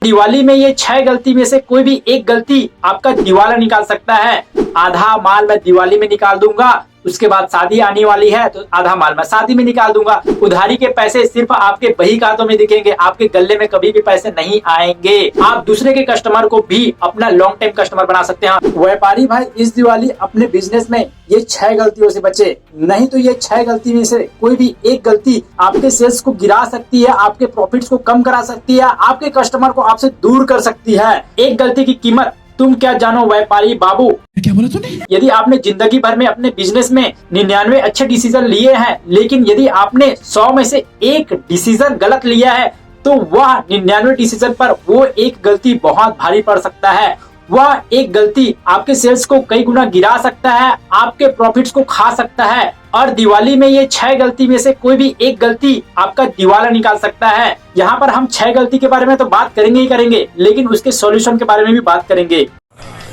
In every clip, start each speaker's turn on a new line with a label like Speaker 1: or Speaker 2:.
Speaker 1: दिवाली में ये 6 गलती में से कोई भी एक गलती आपका दिवाला निकाल सकता है। आधा माल मैं दिवाली में निकाल दूंगा, उसके बाद शादी आने वाली है तो आधा माल मैं शादी में निकाल दूंगा। उधारी के पैसे सिर्फ आपके बही खातों में दिखेंगे, आपके गले में कभी भी पैसे नहीं आएंगे। आप दूसरे के कस्टमर को भी अपना लॉन्ग टाइम कस्टमर बना सकते हैं। व्यापारी भाई इस दिवाली अपने बिजनेस में ये 6 गलतियों से बचे, नहीं तो ये 6 गलती में से कोई भी एक गलती आपके सेल्स को गिरा सकती है, आपके प्रॉफिट्स को कम करा सकती है, आपके कस्टमर को आपसे दूर कर सकती है। एक गलती की कीमत तुम क्या जानो व्यापारी बाबू।
Speaker 2: क्या बोला तूने?
Speaker 1: यदि आपने जिंदगी भर में अपने बिजनेस में 99 अच्छे डिसीजन लिए हैं, लेकिन यदि आपने 100 में से एक डिसीजन गलत लिया है तो वह 99 डिसीजन पर वो एक गलती बहुत भारी पड़ सकता है। वह एक गलती आपके सेल्स को कई गुना गिरा सकता है, आपके प्रॉफिट्स को खा सकता है। और दिवाली में ये 6 गलती में से कोई भी एक गलती आपका दिवाला निकाल सकता है। यहाँ पर हम 6 गलती के बारे में तो बात करेंगे ही करेंगे, लेकिन उसके सॉल्यूशन के बारे में भी बात करेंगे।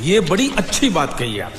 Speaker 2: ये बड़ी अच्छी बात कही आप,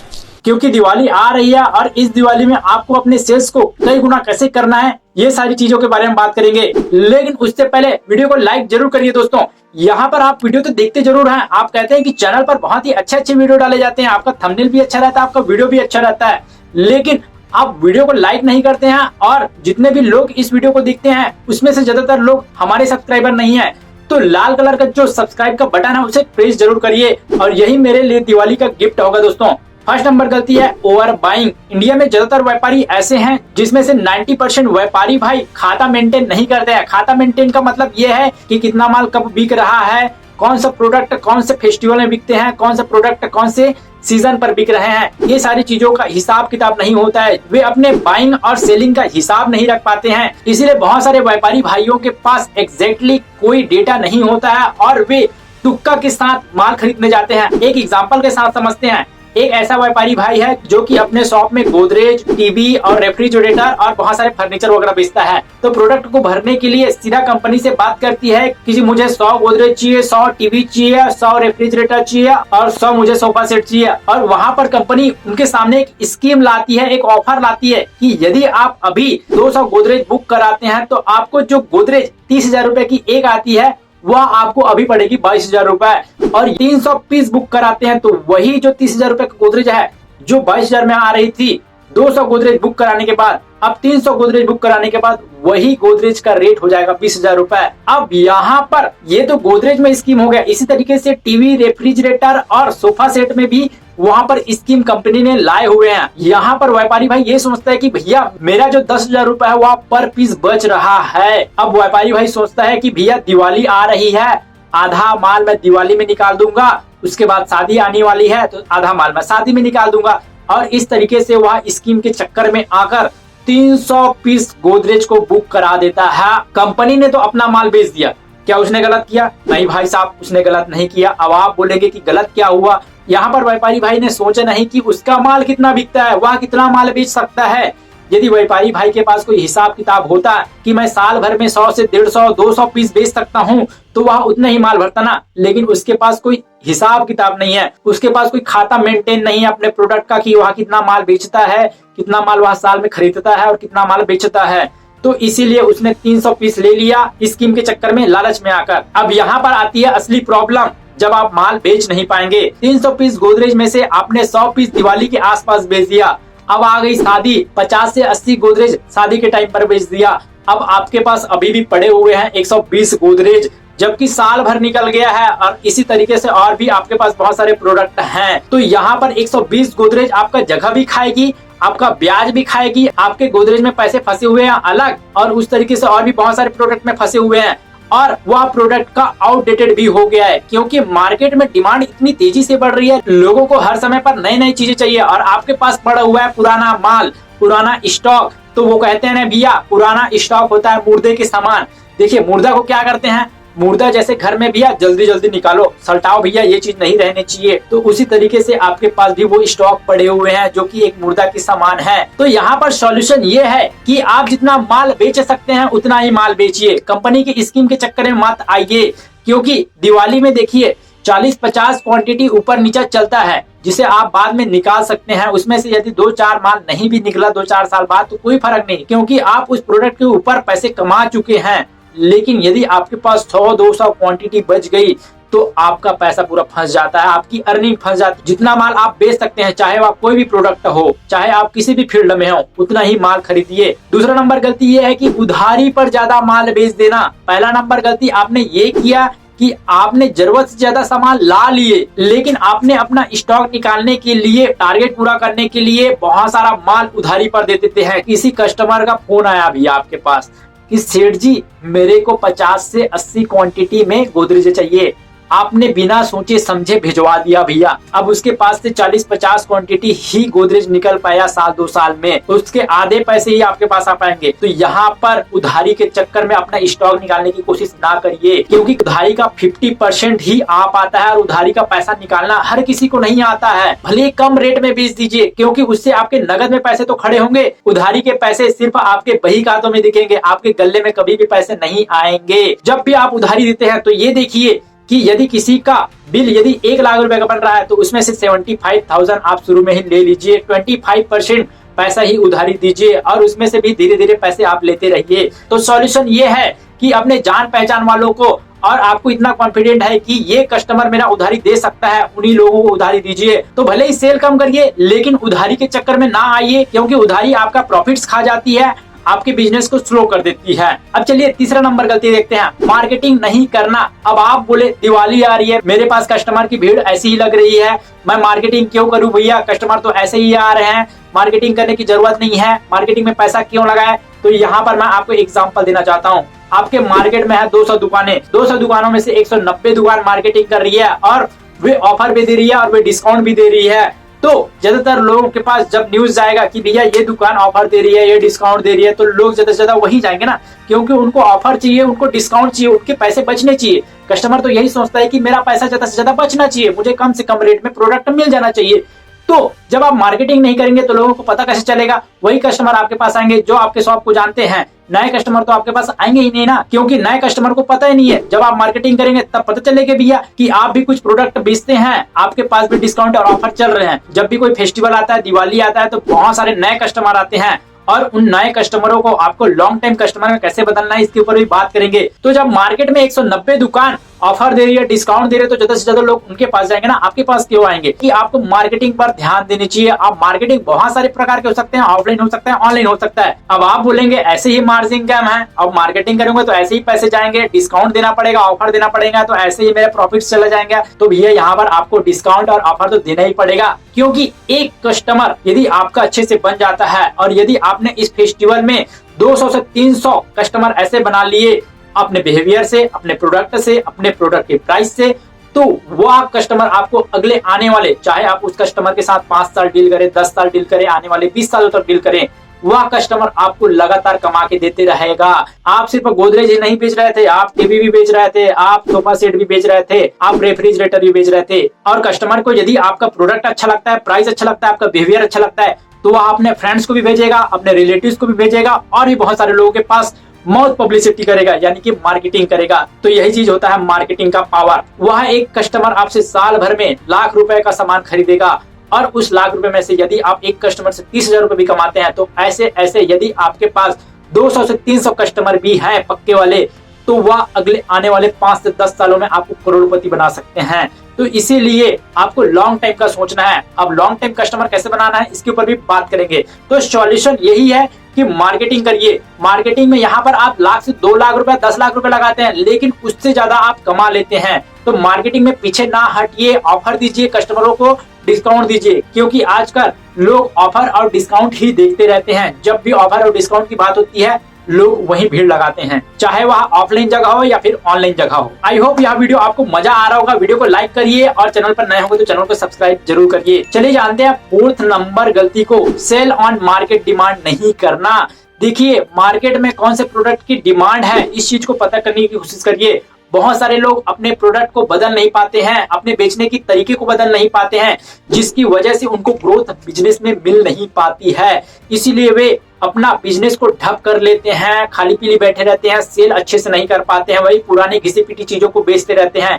Speaker 1: क्योंकि दिवाली आ रही है और इस दिवाली में आपको अपने सेल्स को कई गुना कैसे करना है, ये सारी चीजों के बारे में बात करेंगे। लेकिन उससे पहले वीडियो को लाइक जरूर करिए दोस्तों। यहाँ पर आप वीडियो तो देखते जरूर हैं, आप कहते हैं कि चैनल पर बहुत ही अच्छे वीडियो डाले जाते हैं, आपका थंबनेल भी अच्छा रहता है, आपका वीडियो भी अच्छा रहता है, लेकिन आप वीडियो को लाइक नहीं करते हैं। और जितने भी लोग इस वीडियो को देखते हैं उसमें से ज्यादातर लोग हमारे सब्सक्राइबर नहीं है। तो लाल कलर का जो सब्सक्राइब का बटन है उसे प्रेस जरूर करिए, और यही मेरे लिए दिवाली का गिफ्ट होगा दोस्तों। फर्स्ट नंबर गलती है ओवर बाइंग। इंडिया में ज्यादातर व्यापारी ऐसे हैं जिसमें से 90% व्यापारी भाई खाता मेंटेन नहीं करते हैं। खाता मेंटेन का मतलब ये है कि कितना माल कब बिक रहा है, कौन सा प्रोडक्ट कौन से फेस्टिवल में बिकते हैं, कौन सा प्रोडक्ट कौन से सीजन पर बिक रहे हैं, ये सारी चीजों का हिसाब किताब नहीं होता है। वे अपने बाइंग और सेलिंग का हिसाब नहीं रख पाते हैं, इसीलिए बहुत सारे व्यापारी भाइयों के पास एग्जैक्टली कोई डेटा नहीं होता है और वे तुक्का के साथ माल खरीदने जाते हैं। एक एग्जाम्पल के साथ समझते हैं। एक ऐसा व्यापारी भाई है जो कि अपने शॉप में गोदरेज, टीवी और रेफ्रिजरेटर और बहुत सारे फर्नीचर वगैरह बेचता है। तो प्रोडक्ट को भरने के लिए सीधा कंपनी से बात करती है कि मुझे 100 गोदरेज चाहिए, 100 टीवी चाहिए, 100 रेफ्रिजरेटर चाहिए और 100 मुझे सोफा सेट चाहिए। और वहाँ पर कंपनी उनके सामने एक स्कीम लाती है, एक ऑफर लाती है कि यदि आप अभी 200 गोदरेज बुक कराते हैं तो आपको जो गोदरेज 30,000 रुपए की एक आती है वह आपको अभी पड़ेगी 22,000 रुपए। और 300 पीस बुक कराते हैं तो वही जो 30,000 रुपए का गोदरेज है जो 22,000 में आ रही थी 200 गोदरेज बुक कराने के बाद, अब 300 गोदरेज बुक कराने के बाद वही गोदरेज का रेट हो जाएगा 20,000 रुपए। अब यहाँ पर ये तो गोदरेज में स्कीम हो गया, इसी तरीके से टीवी, रेफ्रिजरेटर और सोफा सेट में भी वहाँ पर स्कीम कंपनी ने लाए हुए हैं। यहाँ पर व्यापारी भाई ये सोचता है कि भैया मेरा जो 10,000 रुपए है वह पर पीस बच रहा है। अब व्यापारी भाई सोचता है कि भैया दिवाली आ रही है, आधा माल मैं दिवाली में निकाल दूंगा, उसके बाद शादी आने वाली है तो आधा माल मैं शादी में निकाल दूंगा। और इस तरीके से वह स्कीम के चक्कर में आकर 300 पीस गोदरेज को बुक करा देता है। कंपनी ने तो अपना माल बेच दिया, क्या उसने गलत किया? नहीं भाई साहब, उसने गलत नहीं किया। अब आप बोलेंगे कि गलत क्या हुआ? यहाँ पर व्यापारी भाई ने सोचा नहीं कि उसका माल कितना बिकता है, वह कितना माल बेच सकता है। यदि व्यापारी भाई के पास कोई हिसाब किताब होता कि मैं साल भर में 100 से 150, 200 पीस बेच सकता हूँ तो वह उतना ही माल भरता ना। लेकिन उसके पास कोई हिसाब किताब नहीं है, उसके पास कोई खाता मेंटेन नहीं है अपने प्रोडक्ट का कि वह कितना माल बेचता है, कितना माल वह साल में खरीदता है और कितना माल बेचता है। तो इसीलिए उसने 300 पीस ले लिया स्कीम के चक्कर में, लालच में आकर। अब यहाँ पर आती है असली प्रॉब्लम, जब आप माल बेच नहीं पाएंगे। 300 पीस गोदरेज में से आपने 100 पीस दिवाली के आसपास बेच दिया। अब आ गई शादी, 50 से 80 गोदरेज शादी के टाइम पर बेच दिया। अब आपके पास अभी भी पड़े हुए हैं 120 गोदरेज, जबकि साल भर निकल गया है। और इसी तरीके से और भी आपके पास बहुत सारे प्रोडक्ट हैं। तो यहाँ पर 120 गोदरेज आपका जगह भी खाएगी, आपका ब्याज भी खाएगी, आपके गोदरेज में पैसे फंसे हुए हैं अलग, और उस तरीके से और भी बहुत सारे प्रोडक्ट में फंसे हुए हैं। और वह प्रोडक्ट का आउटडेटेड भी हो गया है, क्योंकि मार्केट में डिमांड इतनी तेजी से बढ़ रही है, लोगों को हर समय पर नई नई चीजें चाहिए और आपके पास पड़ा हुआ है पुराना माल, पुराना स्टॉक। तो वो कहते हैं ना भैया, पुराना स्टॉक होता है मुर्दे के समान। देखिए मुर्दा को क्या करते हैं, मुर्दा जैसे घर में भैया जल्दी जल्दी निकालो, सल्टाओ भैया, ये चीज नहीं रहने चाहिए। तो उसी तरीके से आपके पास भी वो स्टॉक पड़े हुए हैं जो कि एक मुर्दा के समान है। तो यहाँ पर सॉल्यूशन ये है कि आप जितना माल बेच सकते हैं उतना ही माल बेचिए, कंपनी की स्कीम के चक्कर में मत आइए। क्योंकि दिवाली में देखिए 40-50 क्वांटिटी ऊपर नीचे चलता है, जिसे आप बाद में निकाल सकते हैं। उसमें से यदि 2-4 माल नहीं भी निकला 2-4 साल बाद तो कोई फर्क नहीं, क्योंकि आप उस प्रोडक्ट के ऊपर पैसे कमा चुके हैं। लेकिन यदि आपके पास 100-200 क्वांटिटी बच गई तो आपका पैसा पूरा फंस जाता है, आपकी अर्निंग फंस जाती है। जितना माल आप बेच सकते हैं, चाहे आप कोई भी प्रोडक्ट हो, चाहे आप किसी भी फील्ड में हो, उतना ही माल खरीदिए। दूसरा नंबर गलती ये है कि उधारी पर ज्यादा माल बेच देना। पहला नंबर गलती आपने ये किया कि आपने जरूरत से ज्यादा सामान ला लिए, लेकिन आपने अपना स्टॉक निकालने के लिए, टारगेट पूरा करने के लिए बहुत सारा माल उधारी पर दे देते हैं। किसी कस्टमर का फोन आया भैया आपके पास कि सेठ जी मेरे को 50 से 80 क्वांटिटी में गोदरेज चाहिए, आपने बिना सोचे समझे भिजवा दिया भैया। अब उसके पास से 40-50 क्वांटिटी ही गोदरेज निकल पाया साल 2 साल में, तो उसके आधे पैसे ही आपके पास आ पाएंगे। तो यहाँ पर उधारी के चक्कर में अपना स्टॉक निकालने की कोशिश ना करिए, क्योंकि उधारी का 50% ही आ पाता है और उधारी का पैसा निकालना हर किसी को नहीं आता है। भले कम रेट में बेच दीजिए, क्योंकि उससे आपके नगद में पैसे तो खड़े होंगे, उधारी के पैसे सिर्फ आपके बही खातों में दिखेंगे, आपके गले में कभी भी पैसे नहीं आएंगे। जब भी आप उधारी देते हैं तो ये देखिए कि यदि किसी का बिल यदि 1 लाख रुपए का बन रहा है तो उसमें से 75,000 आप शुरू में ही ले लीजिए, 25% पैसा ही उधारी दीजिए और उसमें से भी धीरे धीरे पैसे आप लेते रहिए। तो सॉल्यूशन ये है कि अपने जान पहचान वालों को, और आपको इतना कॉन्फिडेंट है कि ये कस्टमर मेरा उधारी दे सकता है, उन्हीं लोगों को उधारी दीजिए। तो भले ही सेल कम करिए, लेकिन उधारी के चक्कर में ना आइए, क्योंकि उधारी आपका प्रॉफिट्स खा जाती है, आपके बिजनेस को स्लो कर देती है। अब चलिए तीसरा नंबर गलती देखते हैं, मार्केटिंग नहीं करना। अब आप बोले दिवाली आ रही है, मेरे पास कस्टमर की भीड़ ऐसी ही लग रही है, मैं मार्केटिंग क्यों करूं भैया, कस्टमर तो ऐसे ही आ रहे हैं, मार्केटिंग करने की जरूरत नहीं है, मार्केटिंग में पैसा क्यों लगाए। तो यहाँ पर मैं आपको एग्जांपल देना चाहता हूँ। आपके मार्केट में है 200 दुकानें, 200 दुकानों में से 190 दुकान मार्केटिंग कर रही है और वे ऑफर भी दे रही है और वे डिस्काउंट भी दे रही है। तो ज्यादातर लोगों के पास जब न्यूज जाएगा कि भैया ये दुकान ऑफर दे रही है, ये डिस्काउंट दे रही है, तो लोग ज्यादा से ज्यादा वही जाएंगे ना, क्योंकि उनको ऑफर चाहिए, उनको डिस्काउंट चाहिए, उनके पैसे बचने चाहिए। कस्टमर तो यही सोचता है कि मेरा पैसा ज्यादा से ज्यादा बचना चाहिए, मुझे कम से कम रेट में प्रोडक्ट मिल जाना चाहिए। तो जब आप मार्केटिंग नहीं करेंगे तो लोगों को पता कैसे चलेगा, वही कस्टमर आपके पास आएंगे जो आपके शॉप को जानते हैं। नए कस्टमर तो आपके पास आएंगे ही नहीं ना, क्योंकि नए कस्टमर को पता ही नहीं है। जब आप मार्केटिंग करेंगे तब पता चलेगा भैया कि आप भी कुछ प्रोडक्ट बेचते हैं, आपके पास भी डिस्काउंट और ऑफर चल रहे हैं। जब भी कोई फेस्टिवल आता है, दिवाली आता है, तो बहुत सारे नए कस्टमर आते हैं और उन नए कस्टमरों को आपको लॉन्ग टाइम कस्टमर में कैसे बदलना है इसके ऊपर भी बात करेंगे। तो जब मार्केट में 190 दुकान ऑफर दे रही है, डिस्काउंट दे रही है, तो ज्यादा से ज्यादा लोग उनके पास जाएंगे ना, आपके पास क्यों आएंगे। कि आपको मार्केटिंग पर ध्यान देनी चाहिए। आप मार्केटिंग बहुत सारे प्रकार के हो सकते हैं, ऑफलाइन हो सकता है, ऑनलाइन हो सकता है। अब आप बोलेंगे ऐसे ही मार्जिन कम है, अब मार्केटिंग करेंगे तो ऐसे ही पैसे जाएंगे, डिस्काउंट देना पड़ेगा, ऑफर देना पड़ेगा, तो ऐसे ही मेरे प्रॉफिट चला जाएंगे। तो भैया यहाँ पर आपको डिस्काउंट और ऑफर तो देना ही पड़ेगा, क्योंकि एक कस्टमर यदि आपका अच्छे से बन जाता है और यदि आपने इस फेस्टिवल में 200 से 300 कस्टमर ऐसे बना लिए अपने बिहेवियर से, अपने प्रोडक्ट से, अपने प्रोडक्ट के प्राइस से, तो वह कस्टमर आपको अगले आने वाले, चाहे आप उस कस्टमर के साथ 5 साल डील करें, 10 साल डील करें, आने वाले 20 सालों तक डील करें, वह कस्टमर आपको लगातार कमा के देते रहेगा। आप सिर्फ गोदरेज ही नहीं बेच रहे थे, आप टीवी भी बेच रहे थे, आप सोफा सेट भी बेच रहे थे, आप रेफ्रिजरेटर भी बेच रहे थे। और कस्टमर को यदि आपका प्रोडक्ट अच्छा लगता है, प्राइस अच्छा लगता है, आपका बिहेवियर अच्छा लगता है, तो वह अपने फ्रेंड्स को भी भेजेगा, अपने रिलेटिव्स को भी भेजेगा और भी बहुत सारे लोगों के पास माउथ पब्लिसिटी करेगा, यानी कि मार्केटिंग करेगा। तो यही चीज होता है मार्केटिंग का पावर। वह एक कस्टमर आपसे साल भर में लाख रुपए का सामान खरीदेगा और उस लाख रुपए में से यदि आप एक कस्टमर से 30,000 रुपए भी कमाते हैं, तो ऐसे ऐसे यदि आपके पास 200 से 300 कस्टमर भी हैं पक्के वाले, तो वह अगले आने वाले 5 से 10 सालों में आपको करोड़पति बना सकते हैं। तो इसीलिए आपको लॉन्ग टाइम का सोचना है। अब लॉन्ग टाइम कस्टमर कैसे बनाना है इसके ऊपर भी बात करेंगे। तो सॉल्यूशन यही है कि मार्केटिंग करिए। मार्केटिंग में यहाँ पर आप लाख से 2 लाख रुपए, 10 लाख रुपए लगाते हैं, लेकिन उससे ज्यादा आप कमा लेते हैं। तो मार्केटिंग में पीछे ना हटिए, ऑफर दीजिए, कस्टमरों को डिस्काउंट दीजिए, क्योंकि आजकल लोग ऑफर और डिस्काउंट ही देखते रहते हैं। जब भी ऑफर और डिस्काउंट की बात होती है, लोग वहीं भीड़ लगाते हैं, चाहे वह ऑफलाइन जगह हो या फिर ऑनलाइन जगह हो। आई होप यह वीडियो आपको मजा आ रहा होगा। वीडियो को लाइक करिए और चैनल पर नए होंगे तो चैनल को सब्सक्राइब जरूर करिए। चलिए जानते हैं 4th नंबर गलती को, सेल ऑन मार्केट डिमांड नहीं करना। देखिए मार्केट में कौन से प्रोडक्ट की डिमांड है, इस चीज को पता करने की कोशिश करिए। बहुत सारे लोग अपने प्रोडक्ट को बदल नहीं पाते हैं, अपने बेचने की तरीके को बदल नहीं पाते हैं, जिसकी वजह से उनको ग्रोथ बिजनेस में मिल नहीं पाती है। इसीलिए वे अपना बिजनेस को ठप कर लेते हैं, खाली पीली बैठे रहते हैं, सेल अच्छे से नहीं कर पाते हैं, वही पुरानी घिसी पिटी चीजों को बेचते रहते हैं।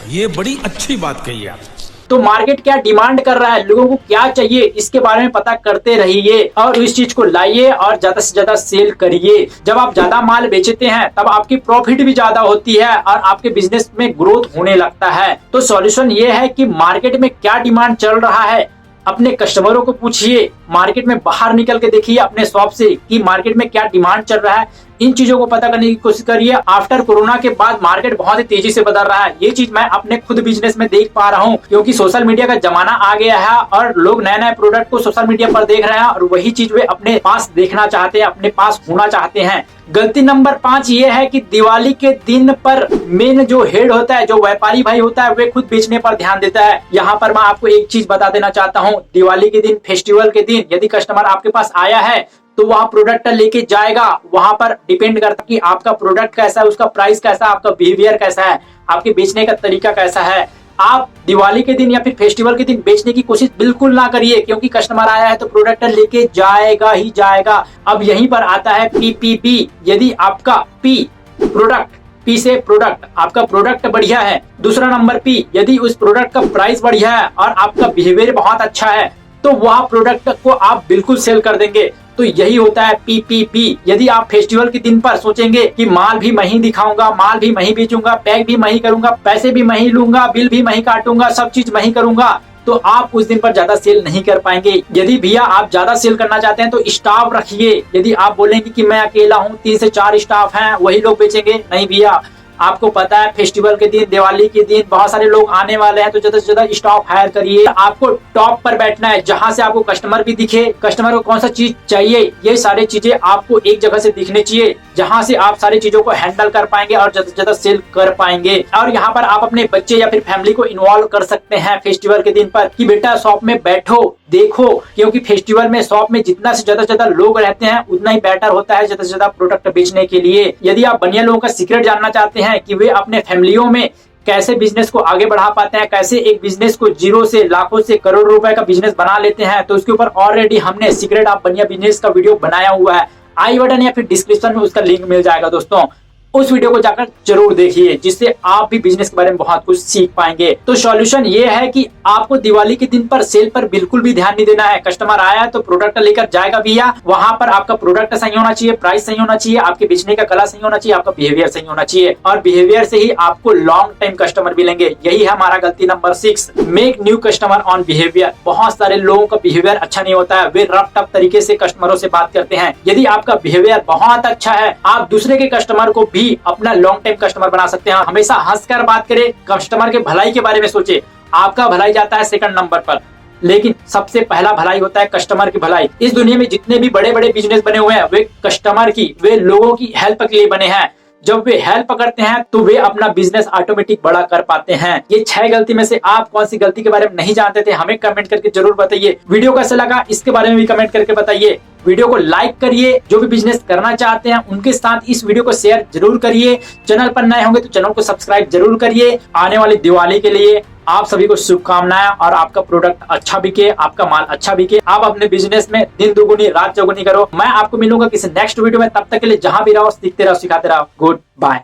Speaker 2: ये बड़ी अच्छी बात कही आप।
Speaker 1: तो मार्केट क्या डिमांड कर रहा है, लोगों को क्या चाहिए, इसके बारे में पता करते रहिए और इस चीज को लाइए और ज्यादा से ज्यादा सेल करिए। जब आप ज्यादा माल बेचते हैं तब आपकी प्रॉफिट भी ज्यादा होती है और आपके बिजनेस में ग्रोथ होने लगता है। तो सॉल्यूशन ये है कि मार्केट में क्या डिमांड चल रहा है, अपने कस्टमरों को पूछिए, मार्केट में बाहर निकल के देखिए अपने शॉप से कि मार्केट में क्या डिमांड चल रहा है। इन चीजों को पता करने की कोशिश करिए। आफ्टर कोरोना के बाद मार्केट बहुत ही तेजी से बदल रहा है। ये चीज मैं अपने खुद बिजनेस में देख पा रहा हूँ, क्योंकि सोशल मीडिया का जमाना आ गया है और लोग नए नए प्रोडक्ट को सोशल मीडिया पर देख रहे हैं और वही चीज वे अपने पास देखना चाहते हैं, अपने पास होना चाहते हैं। गलती नंबर 5 ये है कि दिवाली के दिन पर मेन जो हेड होता है, जो व्यापारी भाई होता है, वे खुद बेचने पर ध्यान देता है। यहाँ पर मैं आपको एक चीज बता देना चाहता हूँ, दिवाली के दिन, फेस्टिवल के दिन यदि कस्टमर आपके पास आया है तो वह प्रोडक्ट लेके जाएगा। वहां पर डिपेंड करता है कि आपका प्रोडक्ट कैसा है, उसका प्राइस कैसा है, आपका बिहेवियर कैसा है, आपके बेचने का तरीका कैसा है। आप दिवाली के दिन या फिर फेस्टिवल के दिन बेचने की कोशिश बिल्कुल ना करिए, क्योंकि कस्टमर आया है तो प्रोडक्ट लेके जाएगा ही जाएगा। अब यहीं पर आता है PPP। यदि आपका P प्रोडक्ट, P से प्रोडक्ट, आपका प्रोडक्ट बढ़िया है। दूसरा नंबर P, यदि उस प्रोडक्ट का प्राइस बढ़िया है और आपका बिहेवियर बहुत अच्छा है तो वह प्रोडक्ट को आप बिल्कुल सेल कर देंगे। तो यही होता है PPP। यदि आप फेस्टिवल के दिन पर सोचेंगे कि माल भी मैं ही दिखाऊंगा, माल भी मैं ही बेचूंगा, पैक भी मैं ही करूंगा, पैसे भी मैं ही लूंगा, बिल भी मैं ही काटूंगा, सब चीज मैं ही करूंगा, तो आप उस दिन पर ज्यादा सेल नहीं कर पाएंगे। यदि भैया आप ज्यादा सेल करना चाहते हैं तो स्टाफ रखिए। यदि आप बोलेंगे कि मैं अकेला हूँ, 3 से 4 स्टाफ हैं, वही लोग बेचेंगे, नहीं भैया। आपको पता है फेस्टिवल के दिन, दिवाली के दिन बहुत सारे लोग आने वाले हैं, तो ज्यादा से ज्यादा स्टाफ हायर करिए। आपको टॉप पर बैठना है, जहां से आपको कस्टमर भी दिखे, कस्टमर को कौन सा चीज चाहिए, ये सारी चीजें आपको एक जगह से दिखनी चाहिए, जहां से आप सारी चीजों को हैंडल कर पाएंगे और ज्यादा से ज्यादा सेल कर पाएंगे। और यहाँ पर आप अपने बच्चे या फिर फैमिली को इन्वॉल्व कर सकते हैं फेस्टिवल के दिन पर कि बेटा शॉप में बैठो, देखो, क्योंकि फेस्टिवल में शॉप में जितना से ज्यादा लोग रहते हैं उतना ही बेटर होता है ज्यादा से ज्यादा प्रोडक्ट बेचने के लिए। यदि आप बढ़िया लोगों का सीक्रेट जानना चाहते हैं कि वे अपने फैमिलियों में कैसे बिजनेस को आगे बढ़ा पाते हैं, कैसे एक बिजनेस को जीरो से लाखों से करोड़ों रुपए का बिजनेस बना लेते हैं, तो उसके ऊपर ऑलरेडी हमने सीक्रेट ऑफ बढ़िया बिजनेस का वीडियो बनाया हुआ है। आई बटन या फिर डिस्क्रिप्शन में उसका लिंक मिल जाएगा दोस्तों, उस वीडियो को जाकर जरूर देखिए, जिससे आप भी बिजनेस के बारे में बहुत कुछ सीख पाएंगे। तो सॉल्यूशन ये है कि आपको दिवाली के दिन पर सेल पर बिल्कुल भी ध्यान नहीं देना है। कस्टमर आया तो प्रोडक्ट लेकर जाएगा भैया, वहां पर आपका प्रोडक्ट सही होना चाहिए, प्राइस सही होना चाहिए, आपके बेचने का कला सही होना चाहिए, आपका बिहेवियर सही होना चाहिए, और बिहेवियर से ही आपको लॉन्ग टाइम कस्टमर मिलेंगे। यही है हमारा गलती number 6, make new customer on behaviour. बहुत सारे लोगों का बिहेवियर अच्छा नहीं होता है, वे रफ टफ तरीके से कस्टमरों से बात करते हैं। यदि आपका बिहेवियर बहुत अच्छा है, आप दूसरे के कस्टमर को भी अपना लॉन्ग टाइम कस्टमर बना सकते हैं। हमेशा हंसकर बात करें, कस्टमर के भलाई के बारे में सोचे। आपका भलाई जाता है सेकंड नंबर पर, लेकिन सबसे पहला भलाई होता है कस्टमर की भलाई। इस दुनिया में जितने भी बड़े बड़े बिजनेस बने हुए हैं वे कस्टमर की, वे लोगों की हेल्प के लिए बने हैं। जब वे हेल्प करते हैं तो वे अपना बिजनेस ऑटोमेटिक बड़ा कर पाते हैं। ये 6 गलती में से आप कौन सी गलती के बारे में नहीं जानते थे, हमें कमेंट करके जरूर बताइए। वीडियो कैसा लगा इसके बारे में भी कमेंट करके बताइए। वीडियो को लाइक करिए, जो भी बिजनेस करना चाहते हैं उनके साथ इस वीडियो को शेयर जरूर करिए। चैनल पर नए होंगे तो चैनल को सब्सक्राइब जरूर करिए। आने वाली दिवाली के लिए आप सभी को शुभकामनाएं, और आपका प्रोडक्ट अच्छा बिके, आपका माल अच्छा बिके, आप अपने बिजनेस में दिन दुगुनी रात चौगुनी करो। मैं आपको मिलूंगा किसी नेक्स्ट वीडियो में, तब तक के लिए जहां भी रहो सीखते रहो, सिखाते रहो। Good bye.